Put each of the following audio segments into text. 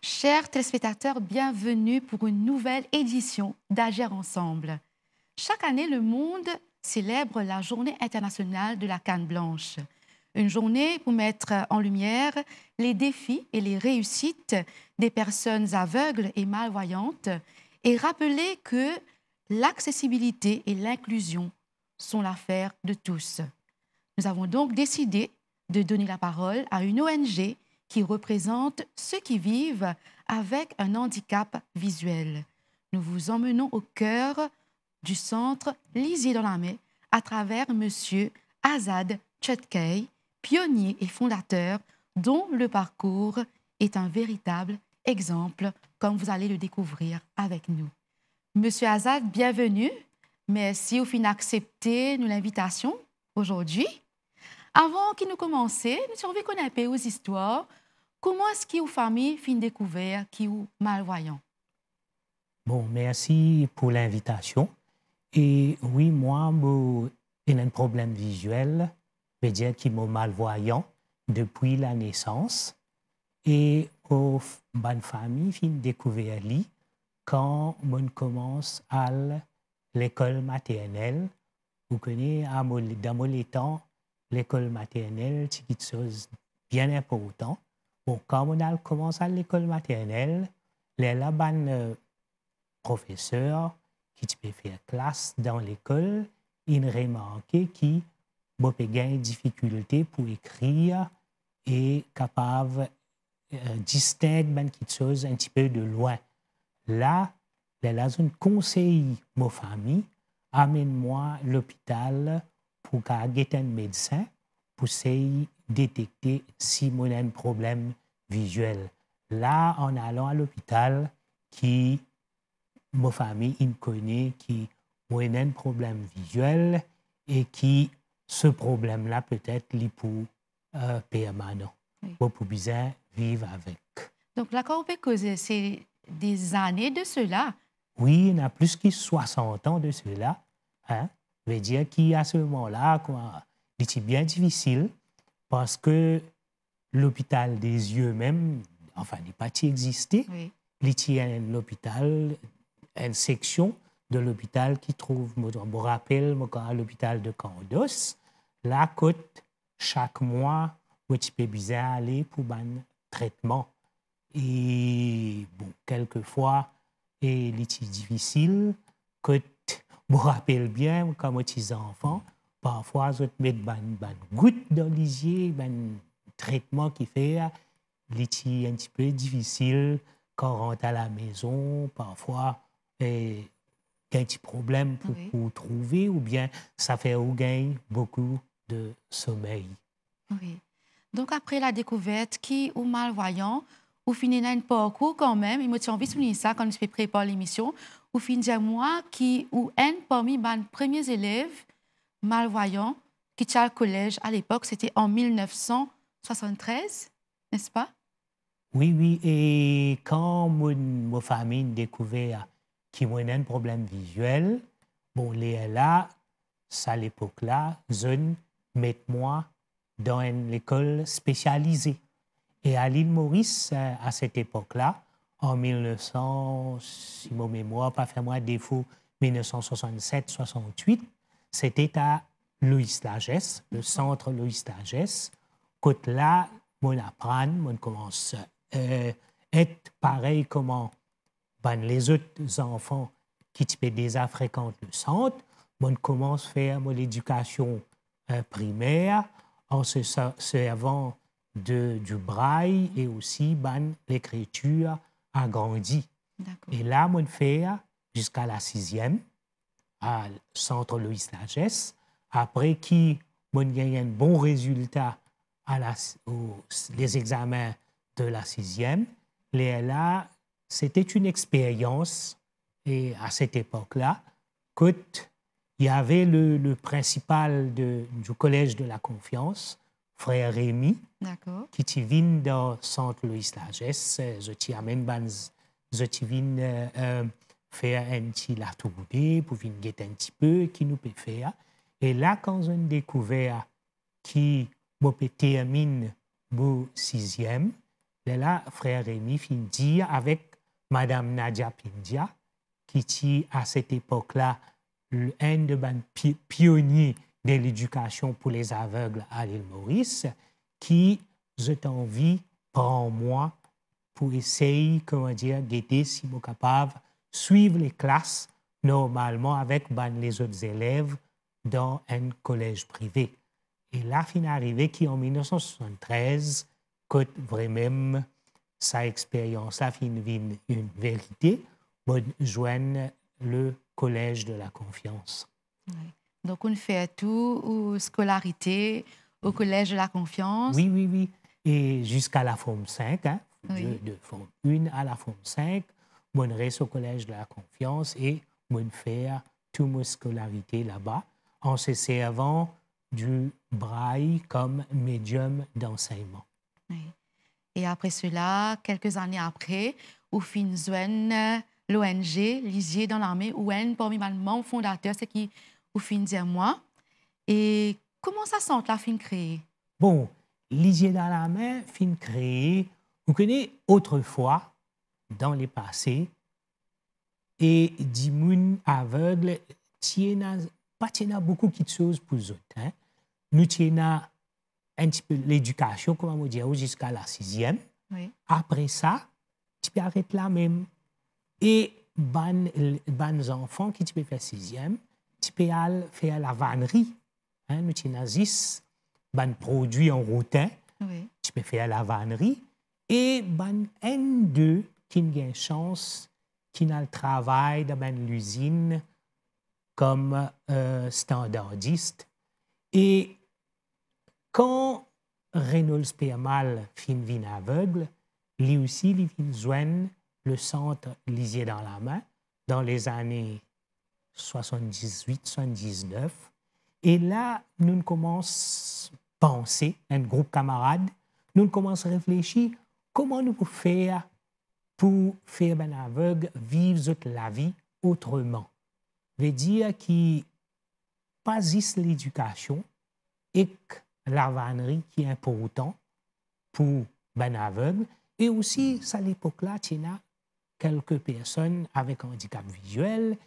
Chers téléspectateurs, bienvenue pour une nouvelle édition d'Agir ensemble. Chaque année, le monde célèbre la Journée internationale de la canne blanche. Une journée pour mettre en lumière les défis et les réussites des personnes aveugles et malvoyantes et rappeler que l'accessibilité et l'inclusion sont l'affaire de tous. Nous avons donc décidé de donner la parole à une ONG qui représente ceux qui vivent avec un handicap visuel. Nous vous emmenons au cœur du centre Lisier dans la main à travers M. Azad Chutkey, pionnier et fondateur, dont le parcours est un véritable exemple, comme vous allez le découvrir avec nous. Monsieur Azad, bienvenue. Merci au fin d'accepter l'invitation aujourd'hui. Avant que nous commencions, nous avons connaître un peu aux histoires. Comment est-ce que vos familles fin découvert qui sont malvoyants? Bon, merci pour l'invitation. Et oui, moi, j'ai un problème visuel, je veux dire qu'il est malvoyant depuis la naissance. Et aux bonnes familles fin découvert lui quand on commence à l'école maternelle. Vous connaissez, dans mon temps, l'école maternelle, c'est quelque chose de bien important. Bon, quand on commence à l'école maternelle, là, un professeur qui peut faire classe dans l'école, il remarque qu'il a des difficultés pour écrire et capable de distinguer quelque chose un petit peu de loin. Là, la zone conseille ma famille, amène-moi à l'hôpital pour qu'il y ait un médecin pour essayer de détecter si on a un problème visuel. Là, en allant à l'hôpital, ma famille il connaît qui a un problème visuel et qui ce problème-là peut-être est pour permanent. Oui. Pour bien vivre avec. Donc là, quand on peut causer, c'est des années de cela? Oui, il y a plus que 60 ans de cela. Hein? Je veux dire qu'à ce moment-là, c'était bien difficile parce que l'hôpital des yeux même, enfin, n'est pas existé. Oui. Il y a l'hôpital, une section de l'hôpital qui trouve, je me rappelle, à l'hôpital de Candos, là, coûte chaque mois, où tu peux bien aller pour un traitement. Et bon, quelquefois, il est difficile, que je me rappelle bien, quand j'étais enfant, parfois, je te mets une goutte dans les yeux, un traitement qui fait, il est un petit peu difficile quand on rentre à la maison, parfois, il y a un petit problème pour trouver, ou bien ça fait gagner beaucoup de sommeil. Oui. Donc, après la découverte, qui ou malvoyant, ou finit un parcours quand même, il m'a envie de souligner ça quand je prépare l'émission, ou finit à moi qui ou un parmi mes premiers élèves malvoyants qui étaient au collège à l'époque, c'était en 1973, n'est-ce pas? Oui, oui. Et quand ma famille a découvert qu'il y a un problème visuel, bon, là, à l'époque-là, je mets moi dans une école spécialisée. Et à l'île Maurice, à cette époque-là, en 1900, si mon mémoire pas fait moi défaut, 1967-68, c'était à Louis Lagesse, le centre Louis Lagesse. Côté là, on apprend, on commence à être pareil comme les autres enfants qui déjà fréquentent le centre. On commence à faire l'éducation primaire en se servant du braille et aussi l'écriture agrandie. Et là, on fait jusqu'à la 6e à centre Louis Lagesse. Après on gagne un bon résultat les examens de la 6e, là, c'était une expérience, et à cette époque-là, qu'il y avait le principal du Collège de la Confiance, frère Rémy, qui vient dans Sainte-Louis-la-Gesse, je amène je viens faire un petit la tournée pour venir guetter un petit peu, qui nous peut faire. Et là, quand on a découvert qui termine le 6e, là, frère Rémy fin dire avec Madame Nadia Pindia, qui était à cette époque-là un des pionniers de l'éducation pour les aveugles à l'île Maurice, qui, j'ai envie, prend moi pour essayer, comment dire, d'aider si je suis capable de suivre les classes normalement avec les autres élèves dans un collège privé. Et là, fin arrivé qui en 1973, que vraiment sa expérience-là fin une vérité, joigne le Collège de la Confiance. Oui. Donc, on fait tout, ou scolarité au Collège de la Confiance. Oui, oui, oui. Et jusqu'à la forme 5, hein, de forme 1 à la forme 5, on reste au Collège de la Confiance et on fait toute ma scolarité là-bas en se servant du braille comme médium d'enseignement. Oui. Et après cela, quelques années après, au fin de l'ONG Lisier dans l'armée, où elle, parmi les membres fondateurs, c'est qui, au fin de moi. Et comment ça sent la fin créée? Bon, Lisier dans l'armée, fin créée, vous connaissez autrefois, dans les passés, et des gens aveugles, pas beaucoup de choses pour eux. Hein. Nous avons un petit peu l'éducation, comment on dit, jusqu'à la 6e. Oui. Après ça, tu peux arrêter là même. Et les enfants qui peuvent faire 6e, tu peux aller faire la vannerie. Hein, nous avons 10 produits en rotin. Oui. Tu peux faire la vannerie. Et un, deux qui ont une chance, qui ont le travail dans l'usine comme standardiste. Et quand Reynolds Péamal fin aveugle, lui aussi, il vient joindre le centre Lisier dans la main dans les années 78-79. Et là, nous commençons à penser, un groupe de camarades, nous commençons à réfléchir comment nous pouvons faire pour faire un aveugle vivre la vie autrement. Veut dire qu'il pas juste l'éducation et la vannerie qui est important pour un aveugle. Et aussi, à l'époque-là, il y a quelques personnes avec un handicap visuel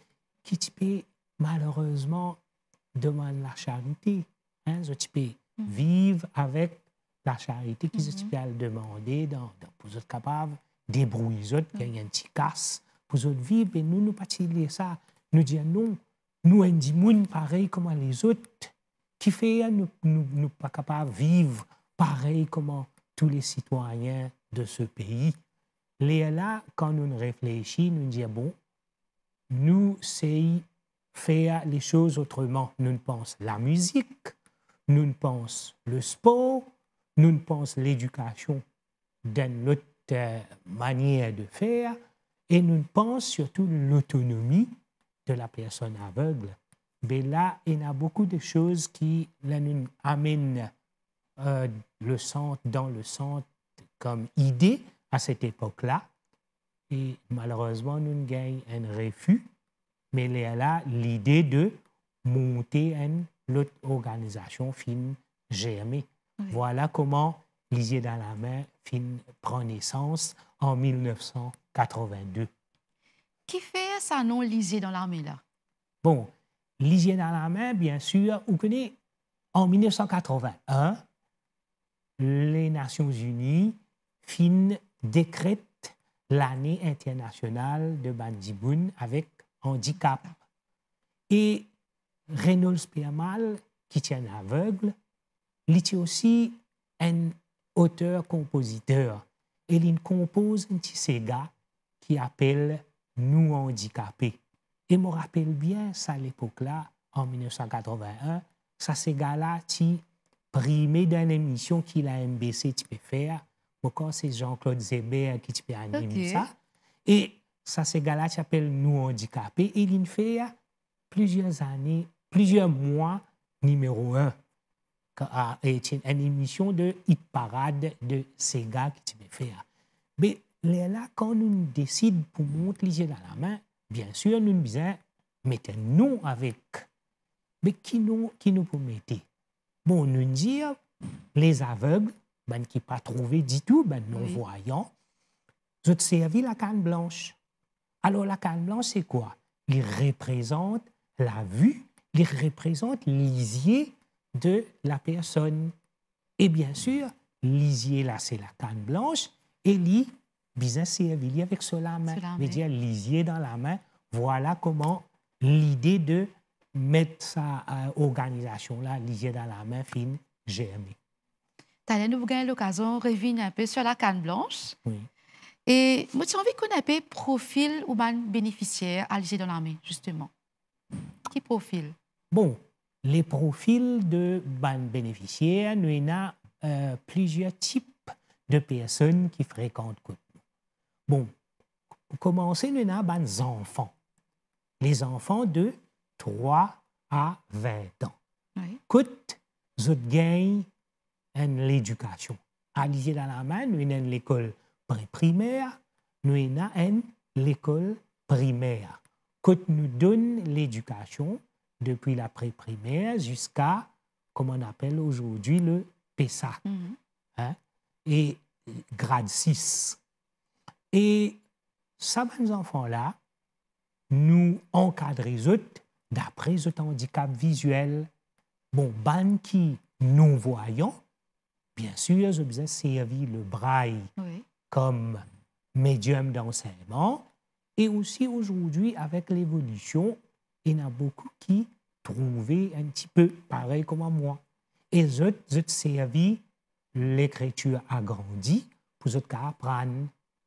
qui peuvent malheureusement demander la charité. Hein, tu peux vivre avec la charité qu'ils peuvent demander pour être capables de débrouiller, qu'il y ait un petit casse pour eux vivre. Et nous, nous pas ça. Nous disons non, nous, on dit pareil comme les autres qui fait nous pas capables de vivre pareil comme tous les citoyens de ce pays. Là, quand nous réfléchissons, nous disons bon, nous essayons faire les choses autrement. Nous pensons la musique, nous pensons le sport, nous pensons l'éducation d'une autre manière de faire et nous pensons surtout l'autonomie de la personne aveugle. Mais là, il y a beaucoup de choses qui nous amènent dans le centre comme idée à cette époque-là. Et malheureusement, nous gagnons un refus. Mais là, l'idée de monter une autre organisation fin germée. Oui. Voilà comment Lisier dans la main fin prend naissance en 1982. Qui fait ça non Lisier dans l'armée là? Bon, Lisier dans la main, bien sûr, vous connaissez, en 1981, les Nations Unies décrètent l'année internationale de Bandiboun avec handicap. Et Reynolds Péamal, qui est aveugle, il est aussi un auteur-compositeur. Et il compose un petit Sega qui appelle Nous handicapés. Et je me rappelle bien, ça à l'époque-là, en 1981, ça Sega-là, qui primé d'une émission qu'il a MBC, tu peux faire, Encore, c'est Jean-Claude Zébert qui anime Ok. ça. Et ça, c'est gars-là qui s'appelle Nous handicapés. Et il fait plusieurs années, plusieurs mois, numéro 1. C'est une émission de hit parade de ces gars qui fait. Mais là, quand nous décidons pour monter les yeux dans la main, bien sûr, nous disons, mettez-nous avec. Mais qui nous peut mettre? Bon, nous disons, les aveugles, ben, qui pas trouvé du tout, ben, non-voyants, ils ont servi la canne blanche. Alors, la canne blanche, c'est quoi? Il représente la vue, il représente l'isier de la personne. Et bien sûr, l'isier, là, c'est la canne blanche, et lui, bien servi avec cela main. C'est-à-dire l'isier dans la main. Voilà comment l'idée de mettre sa organisation-là, l'isier dans la main, fin germer. T'as nous avons l'occasion de revenir un peu sur la canne blanche. Oui. Et moi, j'ai envie de connaître un peu le profil ou ben bénéficiaire à l'IG dans la main, justement. Qui profil? Bon, les profils de bénéficiaires, nous avons plusieurs types de personnes qui fréquentent nous. Bon, pour commencer, nous avons des enfants. Les enfants de 3 à 20 ans. Oui. Coûte, ils gagnent l'éducation. À l'IG dans la main, nous avons l'école primaire, nous avons l'école primaire. Coûte nous donne l'éducation depuis la pré-primaire jusqu'à, comme on appelle aujourd'hui, le PESA, et grade 6. Et ça, ces enfants-là, nous encadrons d'après ce handicap visuel. Bon, ban qui non-voyants, bien sûr, je vous ai servi le braille comme médium d'enseignement. Et aussi aujourd'hui, avec l'évolution, il y en a beaucoup qui trouvaient un petit peu pareil comme moi. Et je servi l'écriture agrandie pour apprendre.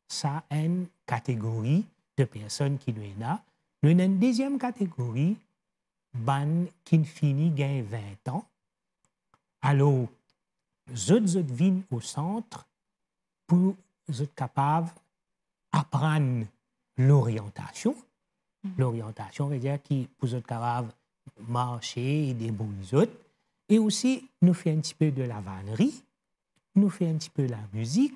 Ça, une catégorie de personnes qui nous ont. Nous avons une deuxième catégorie, qui finit gagne 20 ans. Alors, je viens au centre pour être capable d'apprendre l'orientation. L'orientation veut dire que pour être capable de marcher et débrouiller. Et aussi, nous faisons un petit peu de la vannerie, nous faisons un petit peu de la musique,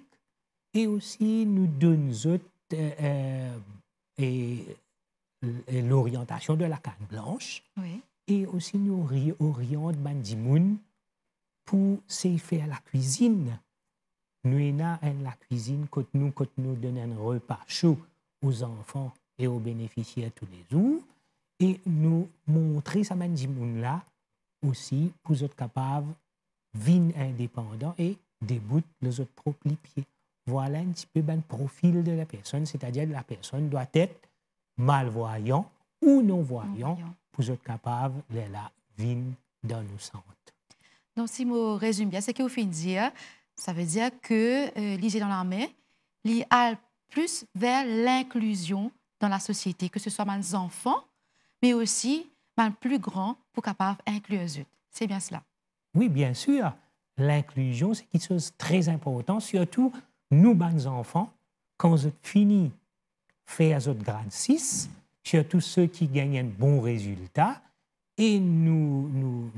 et aussi nous donnons l'orientation de la canne blanche. Oui. Et aussi nous orientons Bandimoun pour faire la cuisine. Nous avons la cuisine quand nous donnons un repas chaud aux enfants et aux bénéficiaires tous les jours. Et nous montrer ça Bandimoun-là aussi pour être capable de vivre indépendant et débouter les autres propres pieds. Voilà un petit peu le profil de la personne, c'est-à-dire que la personne doit être malvoyant ou non-voyant pour être capable de la vivre dans nos centres. Donc, si je résume bien, ce que vous faites dire, ça veut dire que l'IG dans l'armée, il a plus vers l'inclusion dans la société, que ce soit les enfants, mais aussi les plus grands pour capable d'inclure eux. C'est bien cela? Oui, bien sûr. L'inclusion, c'est quelque chose de très important, surtout nous, les enfants, quand on finit de faire notre grade 6, surtout ceux qui gagnent un bon résultat, et nous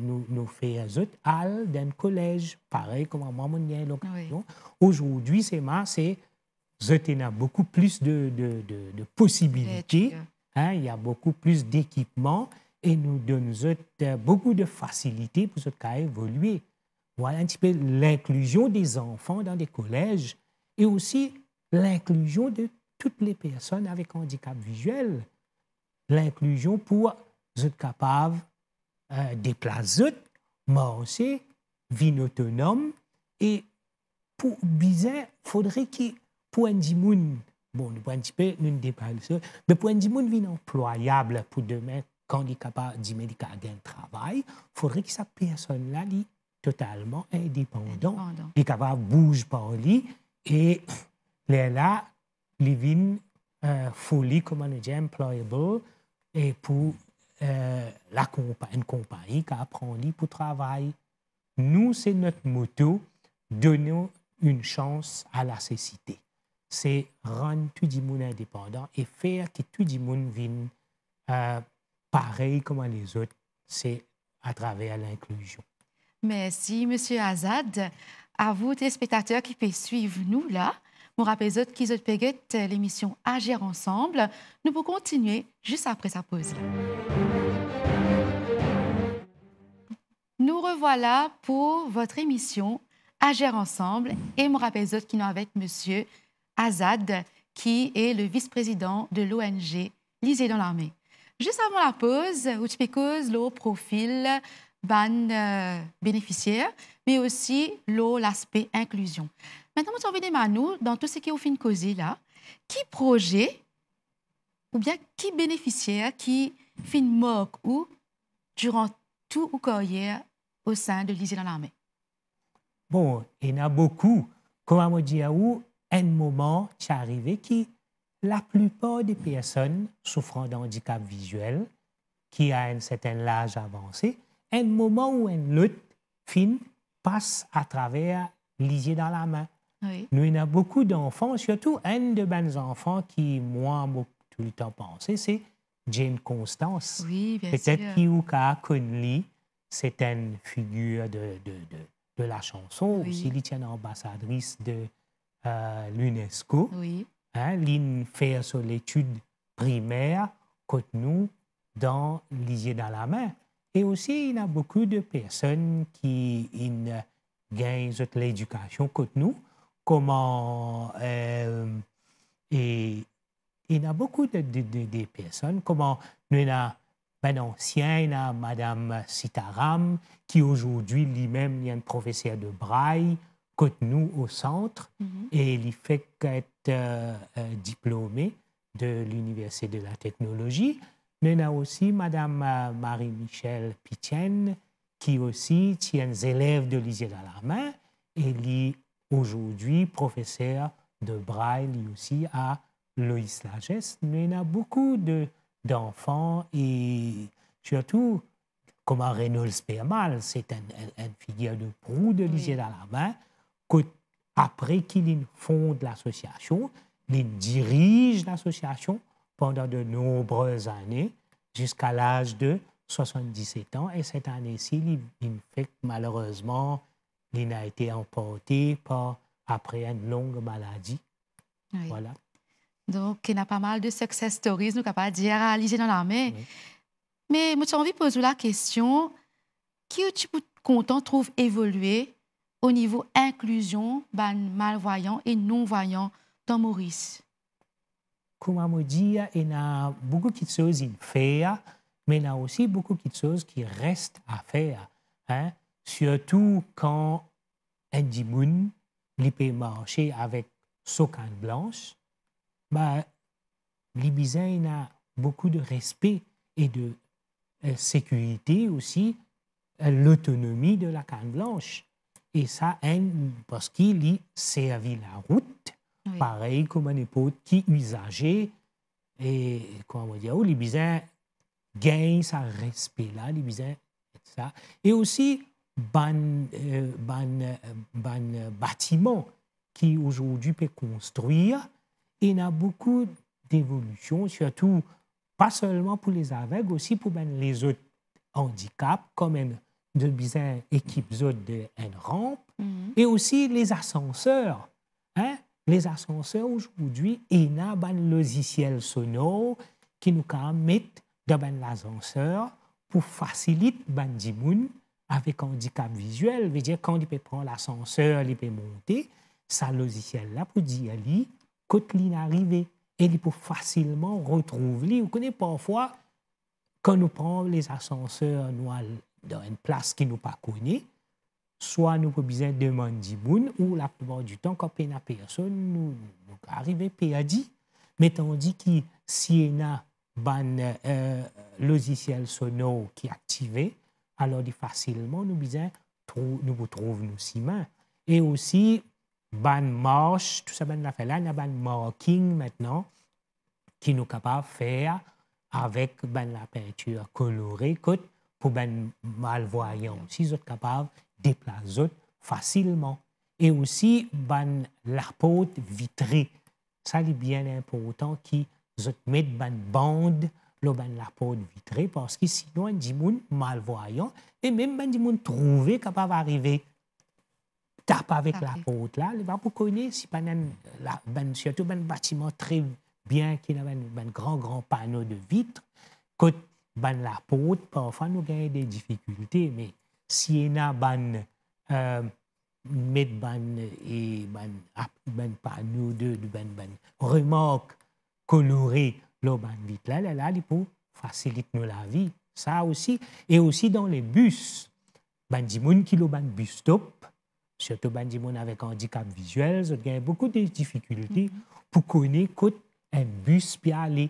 faisons aller dans le collège, pareil comme moi, on gagne l'occasion. Aujourd'hui, c'est il y a beaucoup plus de possibilités, il y a beaucoup plus d'équipements, et nous donnons beaucoup de facilités pour évoluer. Voilà un petit peu l'inclusion des enfants dans des collèges et aussi l'inclusion de toutes les personnes avec handicap visuel. L'inclusion pour être capable de déplacer, marcher, vivre autonome. Et pour bizarre, il faudrait que pour un dimoun, bon, un petit peu, nous dépassons ça, mais pour un dimoun vivre employable pour demain, quand il est capable de dire qu'il a un travail, il faudrait que cette personne-là soit totalement indépendante. Il est capable de bouger par lui et là, il vient folie, comme on dit, employable, et pour une compagnie qui apprend pour travailler. Nous, c'est notre motto, donner une chance à la cécité. C'est rendre tout le monde indépendant et faire que tout le monde vienne pareil comme les autres. C'est à travers l'inclusion. Merci, Monsieur Azad. À vous, téléspectateurs qui peuvent suivre nous là. Je vous rappelle qu'ils ont payé l'émission Agir ensemble. Nous pouvons continuer juste après sa pause. Nous revoilà pour votre émission Agir ensemble. Et je me rappelle qui nous avec Monsieur Azad, qui est le vice-président de l'ONG Lisez dans l'armée. Juste avant la pause, vous pouvez le profil ban bénéficiaire, mais aussi l'aspect inclusion. Maintenant, nous revenons à nous dans tout ce qui est au fin de causer là. Qui projet ou bien qui bénéficiaire qui fin moque ou durant tout ou carrière au sein de Lisez dans l'armée? Bon, il y en a beaucoup. Comme on dit, un moment qui est arrivé qui la plupart des personnes souffrant de handicap visuel, qui a un certain âge avancé, un moment où un autre film passe à travers Lisez dans la main. Oui. Nous, il y a beaucoup d'enfants, surtout un de mes enfants qui, moi, tout le temps pensé, c'est Jane Constance. Oui, bien Peut-être sûr. qui ou connu, c'est une figure de la chanson. Oui. Aussi, elle est une ambassadrice de l'UNESCO. Oui. L'IN fait sur l'étude primaire que nous dans Lisez dans la main. Et aussi, il y a beaucoup de personnes qui gagnent l'éducation que nous. Comment et il y a beaucoup de personnes. Comment nous avons un ancien, il y a Madame Sitaram, qui aujourd'hui lui-même est un professeur de braille, que nous au centre, et il fait être diplômé de l'Université de la Technologie. Mais il y a aussi Madame Marie-Michel Pitienne, qui aussi tient des élèves de Lisez dans la main, et lui aujourd'hui professeur de braille lui aussi à Loïs Lagesse. Mais il y a beaucoup d'enfants et surtout, comme Reynolds Permal, c'est une figure de proue de Lisez dans la main, après qu'il fonde l'association, il dirige l'association pendant de nombreuses années, jusqu'à l'âge de 77 ans. Et cette année-ci, il fait que malheureusement, il a été emporté après une longue maladie. Oui. Voilà. Donc, il y a pas mal de success stories, nous capables de dire à Lisez dans l'armée. Oui. Mais moi, j'ai envie de poser la question, qui tu content trouve évoluer au niveau inclusion, ben, malvoyants et non-voyants dans Maurice? Comme on me dit, il y a beaucoup de choses à faire, mais il y a aussi beaucoup de choses qui restent à faire. Hein? Surtout quand un dimoun peut marcher avec sa canne blanche, bah, il y a beaucoup de respect et de sécurité aussi, l'autonomie de la canne blanche. Et ça, parce qu'il servi la route, Oui. pareil comme un époque qui usager, et comment dire, les bisins gagnent sa respect là, les bisins, ça. Et aussi, bâtiment qui aujourd'hui peut construire, et il y a beaucoup d'évolutions, surtout pas seulement pour les aveugles, aussi pour les autres handicaps, comme de bisins équipes de rampe, et aussi les ascenseurs. Hein? Les ascenseurs aujourd'hui, il y a un logiciel sonore qui nous mettent dans l'ascenseur pour faciliter les gens avec handicap visuel. Veut dire quand il peut prendre l'ascenseur, il peut monter, ça logiciel là pour dire lui quand il est arrivé et il peut facilement retrouver. Vous connaissez parfois quand nous prenons les ascenseurs dans une place qui nous pas connue, soit nous avons besoin de demander ou la plupart du temps, quand il n'y a personne, nous arrivons perdu. Mais tandis que si il y a un logiciel sonore qui est activé, alors facilement nous trouvons nos ciments. Et aussi, ban marche, tout ça, ban la fait là, il y a ban marking maintenant qui nous capable de faire avec la peinture colorée pour les malvoyants. Si vous êtes capable de déplacer facilement. et aussi ban la porte vitrée. Ça est bien important qui met ban bande le ban la porte vitrée parce que sinon un dit moun malvoyant et même ban dit moun trouvé capable d'arriver tape avec la porte là, il va pour connaître si ban surtout ban bâtiment très bien qui a un grand panneau de vitres côté ban la porte parfois nous gagnons des difficultés mais si on a ban mettre ban panneau de ban remarque colorée le ban vitre là il pour faciliter nous la vie ça aussi et aussi dans les bus ban di moun qui le ban bus stop surtout ban di moun avec handicap visuel ils ont beaucoup de difficultés pour connaître un bus puis aller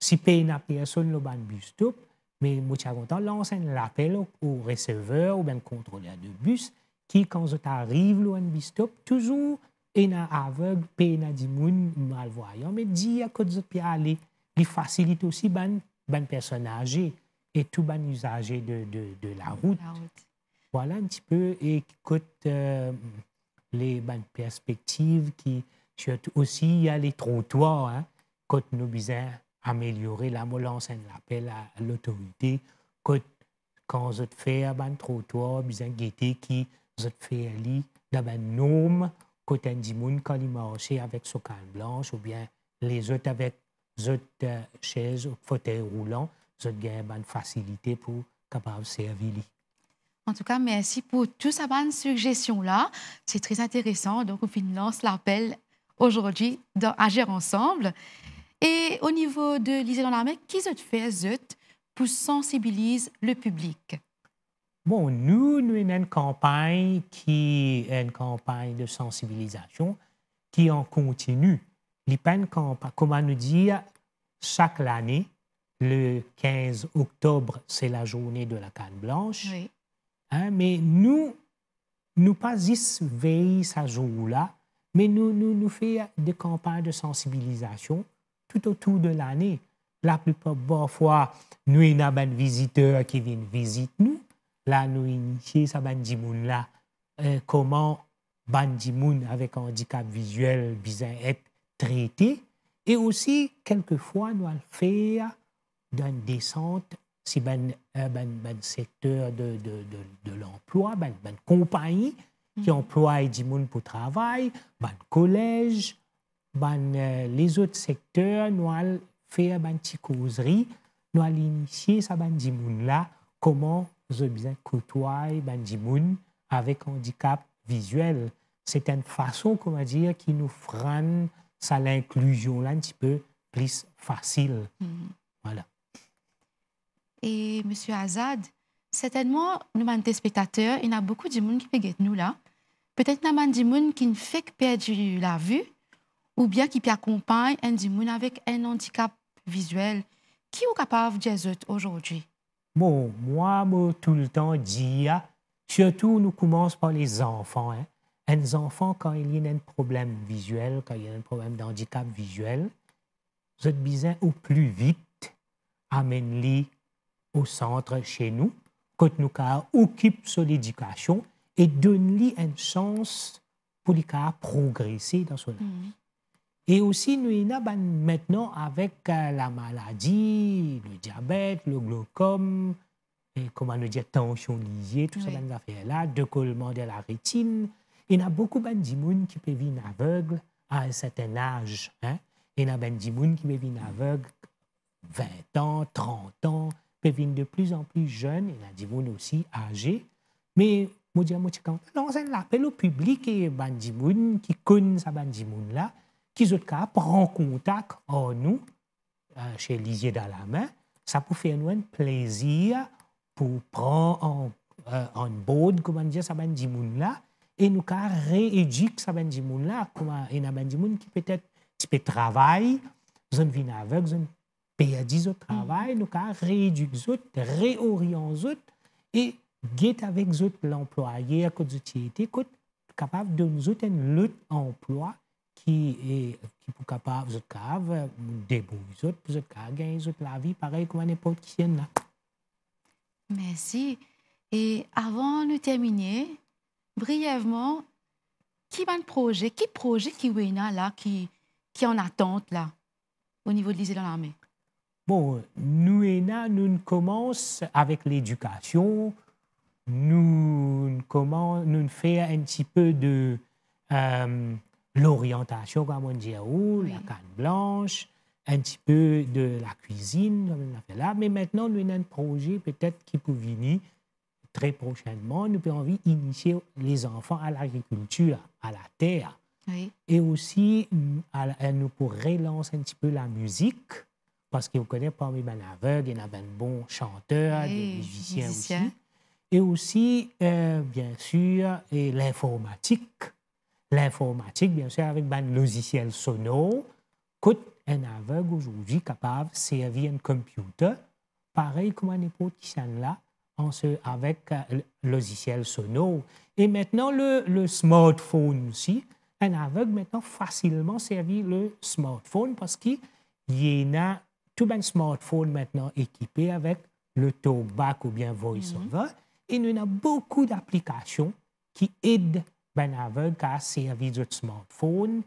si paye na personne le ban bus stop mais moi je content l'enseigne l'appel au receveur ou bien contrôleur de bus qui quand tu arrives le bus stop toujours est aveugle paye na di moun malvoyant mais dit à côté de aller il facilite aussi ban personnes âgées et tout ban usager de la route. Voilà un petit peu et écoute les bonnes perspectives qui surtout aussi il y a les trottoirs hein, quand nous besoin améliorer la molance et l'appel à l'autorité quand on fait un trottoir besoin guetter qui fait ali dans un norme quand un dimoun quand il marche avec son canne blanche ou bien les autres avec autres chaises fauteuil roulant ils ont une facilité pour capable servir. En tout cas, merci pour toutes ces bonnes suggestions-là. C'est très intéressant. Donc, on lance l'appel aujourd'hui dans Agir ensemble. Et au niveau de l'Isée dans l'armée, qu'est-ce que fait pour sensibiliser le public? Bon, nous avons une campagne qui est une campagne de sensibilisation qui en continue. Comment nous dire, chaque année, le 15 octobre, c'est la journée de la canne blanche. Oui. Hein, mais nous pas juste veiller ce jour-là, mais nous faisons des campagnes de sensibilisation tout autour de l'année. La plupart des fois, nous avons des visiteurs qui viennent visiter nous. Là, nous initions ça bandimoun là, comment bandimoun avec handicap visuel besoin être traité. Et aussi, quelquefois, nous allons faire une descente si ben secteur de l'emploi, ben compagnie qui emploie des gens pour travail, ben collège, les autres secteurs, nous allons faire une petite causerie, nous allons initier ça ben des gens là, comment ils bien côtoyer ben des gens avec handicap visuel. C'est une façon, comment dire, qui nous rend ça l'inclusion là un petit peu plus facile. Voilà. Et M. Azad, certainement, nous avons des spectateurs, il y a beaucoup de gens qui peuvent nous là. Peut-être qu'il y a des gens qui ne font que perdre la vue, ou bien qui accompagnent un gens avec un handicap visuel. Qui est capable de dire aujourd'hui? Bon, moi, tout le temps, dire, surtout, nous commençons par les enfants. Hein. Les enfants, quand il y a un problème visuel, quand il y a un problème d'handicap visuel, vous êtes besoin au plus vite amener au centre chez nous, quand nous occupons son éducation et donne-lui une chance pour lui progresser dans son vie. Et aussi, nous avons maintenant avec la maladie, le diabète, le glaucome, et comment nous dire, tension liée, tout ça, ces affaires-là, décollement de la rétine. Il y a beaucoup de gens qui peuvent vivre aveugles à un certain âge. Hein? Il y a des gens qui peuvent vivre aveugles 20 ans, 30 ans, peuvent venir de plus en plus jeunes, il y a des gens aussi âgés. Mais, je dis, on appelle au public et des gens qui connaissent ces gens là, qui prennent contact en nous, chez Lisier dans la main. Ça peut faire nous un plaisir pour prendre en board, comment dire, ces gens là, et nous rééduquer ces gens là. Il y a des gens qui peut-être travaillent, ils viennent avec, ils perdent au travail, nous rééduquer les autres, réorienter les autres et guetter avec les autres l'employé à cause de l'activité, capable de nous autres un autre emploi qui est capable de débrouiller les autres, pour gagner la vie pareil comme n'importe qui là. Merci. Et avant de terminer, brièvement, qui projet qui est là, qui est en attente là, au niveau de l'Isée dans l'armée? Bon, nous commençons avec l'éducation. Nous faisons un petit peu de l'orientation, comme on dit, la canne blanche, un petit peu de la cuisine, comme on a fait là. Mais maintenant, nous avons un projet peut-être qui peut venir très prochainement. Nous avons envie d'initier les enfants à l'agriculture, à la terre. Oui. Et aussi, nous pourrons relancer un petit peu la musique, parce que vous connaissez parmi les aveugles, il y a des bons chanteurs, des musiciens aussi. Et aussi, bien sûr, l'informatique. L'informatique, bien sûr, avec un logiciel sonore, qu'un aveugle aujourd'hui capable de servir un computer, pareil comme n'importe qui là, avec le logiciel sonore. Et maintenant, le smartphone aussi. Un aveugle maintenant facilement servir le smartphone parce qu'il y a tout un smartphone maintenant équipé avec le talkback ou bien voice-over. Et nous avons beaucoup d'applications qui aident un aveugle à servir de smartphone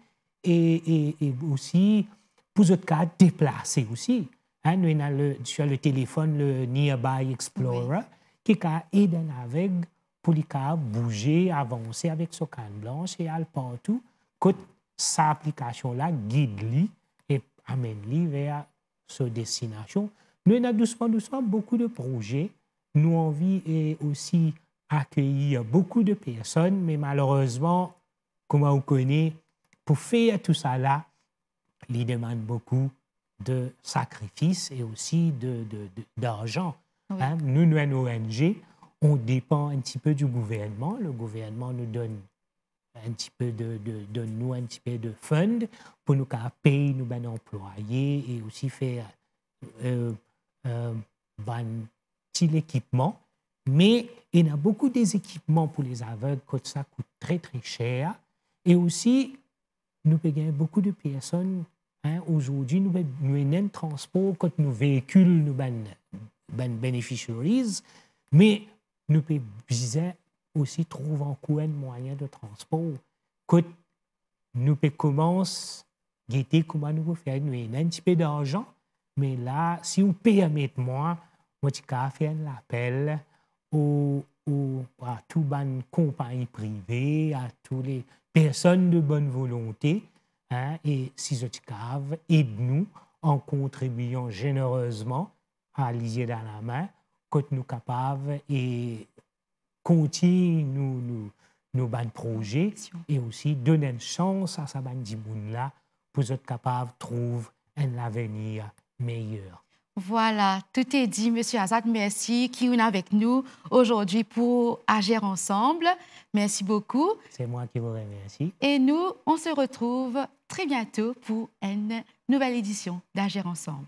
et aussi pour ce cas déplacer aussi. Hein, nous avons sur le téléphone le Nearby Explorer qui aide un aveugle pour lui bouger, avancer avec son canne blanche et aller partout. Que cette application-là guide-lui et amène-lui vers sa destination. Nous avons doucement beaucoup de projets. Nous avons envie aussi accueillir beaucoup de personnes, mais malheureusement, comme on connaît, pour faire tout ça là, il demande beaucoup de sacrifices et aussi d'argent. Oui. Hein? Nous, une ONG, on dépend un petit peu du gouvernement. Le gouvernement nous donne un petit peu un petit peu de funds pour nous payer nos employés et aussi faire un petit équipement. Mais il y a beaucoup d'équipements pour les aveugles que ça coûte très très cher. Et aussi, nous payons beaucoup de personnes. Hein, aujourd'hui, nous avons un transport quand nous véhicules, nous beneficiaries, mais nous pouvons aussi trouver un moyen de transport. Quand nous pouvons commencer à guetter comment nous pouvons faire, nous avons un petit peu d'argent, mais là, si vous permettez-moi, je vais faire un appel à toutes les compagnies privées, à toutes les personnes de bonne volonté. Hein, et si je aide-nous en contribuant généreusement à l'Isée dans la main, que nous sommes capables et continuer nos projets et aussi donner une chance à ces gens-là pour être capables de trouver un avenir meilleur. Voilà, tout est dit, M. Azad. Merci qui est avec nous aujourd'hui pour agir ensemble. Merci beaucoup. C'est moi qui vous remercie. Et nous, on se retrouve très bientôt pour une nouvelle édition d'Agir ensemble.